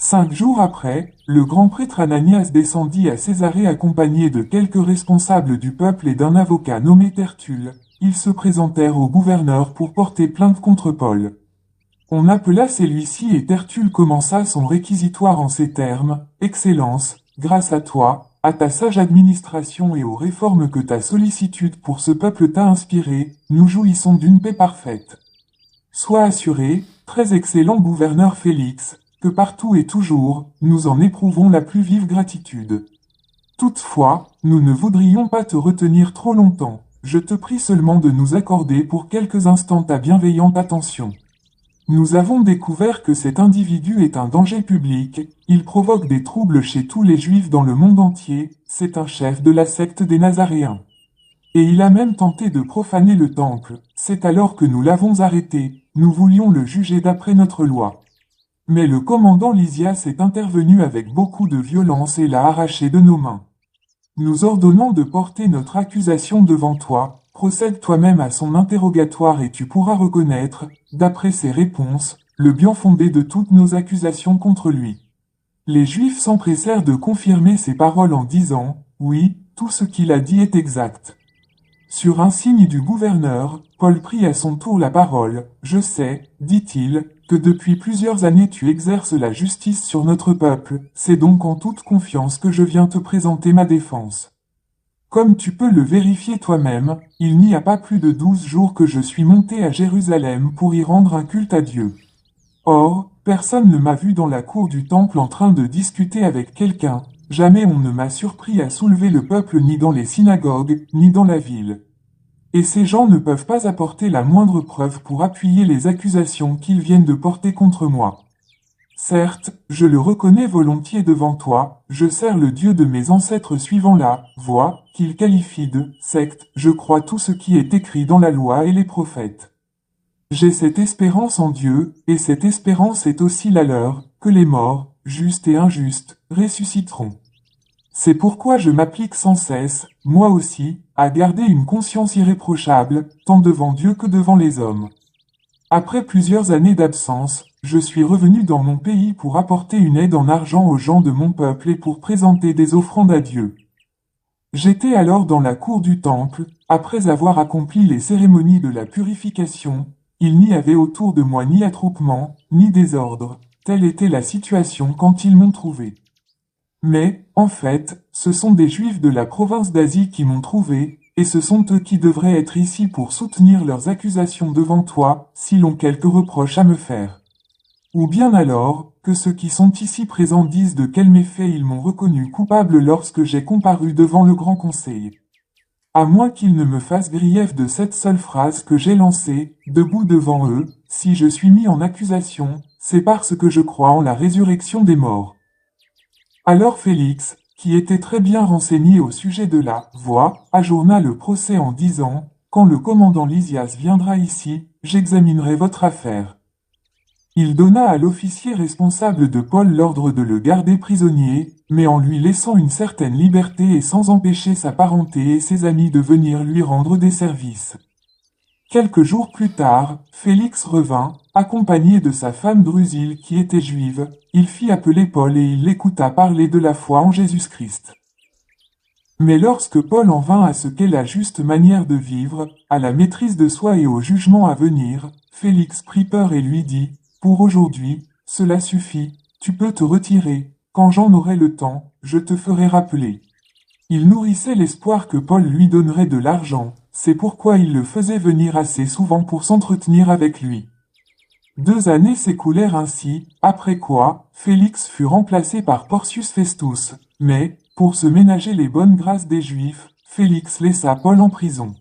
5 jours après, le grand prêtre Ananias descendit à Césarée accompagné de quelques responsables du peuple et d'un avocat nommé Tertulle. Ils se présentèrent au gouverneur pour porter plainte contre Paul. On appela celui-ci et Tertulle commença son réquisitoire en ces termes: « Excellence, grâce à toi, à ta sage administration et aux réformes que ta sollicitude pour ce peuple t'a inspiré, nous jouissons d'une paix parfaite. Sois assuré, très excellent gouverneur Félix, que partout et toujours, nous en éprouvons la plus vive gratitude. Toutefois, nous ne voudrions pas te retenir trop longtemps. Je te prie seulement de nous accorder pour quelques instants ta bienveillante attention. Nous avons découvert que cet individu est un danger public, il provoque des troubles chez tous les Juifs dans le monde entier, c'est un chef de la secte des Nazaréens. Et il a même tenté de profaner le temple, c'est alors que nous l'avons arrêté, nous voulions le juger d'après notre loi. Mais le commandant Lysias est intervenu avec beaucoup de violence et l'a arraché de nos mains. Nous ordonnons de porter notre accusation devant toi, procède toi-même à son interrogatoire et tu pourras reconnaître, d'après ses réponses, le bien fondé de toutes nos accusations contre lui. » Les Juifs s'empressèrent de confirmer ces paroles en disant: « Oui, tout ce qu'il a dit est exact. » Sur un signe du gouverneur, Paul prit à son tour la parole. « Je sais, dit-il, que depuis plusieurs années tu exerces la justice sur notre peuple, c'est donc en toute confiance que je viens te présenter ma défense. Comme tu peux le vérifier toi-même, il n'y a pas plus de 12 jours que je suis monté à Jérusalem pour y rendre un culte à Dieu. Or, personne ne m'a vu dans la cour du temple en train de discuter avec quelqu'un, jamais on ne m'a surpris à soulever le peuple ni dans les synagogues, ni dans la ville. Et ces gens ne peuvent pas apporter la moindre preuve pour appuyer les accusations qu'ils viennent de porter contre moi. Certes, je le reconnais volontiers devant toi, je sers le Dieu de mes ancêtres suivant la voie qu'il qualifie de secte, je crois tout ce qui est écrit dans la loi et les prophètes. J'ai cette espérance en Dieu, et cette espérance est aussi la leur, que les morts, justes et injustes, ressusciteront. C'est pourquoi je m'applique sans cesse, moi aussi, à garder une conscience irréprochable, tant devant Dieu que devant les hommes. Après plusieurs années d'absence, je suis revenu dans mon pays pour apporter une aide en argent aux gens de mon peuple et pour présenter des offrandes à Dieu. J'étais alors dans la cour du temple, après avoir accompli les cérémonies de la purification, il n'y avait autour de moi ni attroupement, ni désordre, telle était la situation quand ils m'ont trouvé. Mais, en fait, ce sont des Juifs de la province d'Asie qui m'ont trouvé, et ce sont eux qui devraient être ici pour soutenir leurs accusations devant toi, s'ils ont quelques reproches à me faire. Ou bien alors, que ceux qui sont ici présents disent de quels méfaits ils m'ont reconnu coupable lorsque j'ai comparu devant le grand conseil. À moins qu'ils ne me fassent grief de cette seule phrase que j'ai lancée, debout devant eux, si je suis mis en accusation, c'est parce que je crois en la résurrection des morts. » Alors Félix, qui était très bien renseigné au sujet de la voie, ajourna le procès en disant: « Quand le commandant Lysias viendra ici, j'examinerai votre affaire. » Il donna à l'officier responsable de Paul l'ordre de le garder prisonnier, mais en lui laissant une certaine liberté et sans empêcher sa parenté et ses amis de venir lui rendre des services. Quelques jours plus tard, Félix revint, accompagné de sa femme Drusille qui était juive, il fit appeler Paul et il l'écouta parler de la foi en Jésus-Christ. Mais lorsque Paul en vint à ce qu'est la juste manière de vivre, à la maîtrise de soi et au jugement à venir, Félix prit peur et lui dit: « Pour aujourd'hui, cela suffit, tu peux te retirer, quand j'en aurai le temps, je te ferai rappeler. » Il nourrissait l'espoir que Paul lui donnerait de l'argent, c'est pourquoi il le faisait venir assez souvent pour s'entretenir avec lui. 2 années s'écoulèrent ainsi, après quoi, Félix fut remplacé par Porcius Festus, mais, pour se ménager les bonnes grâces des Juifs, Félix laissa Paul en prison.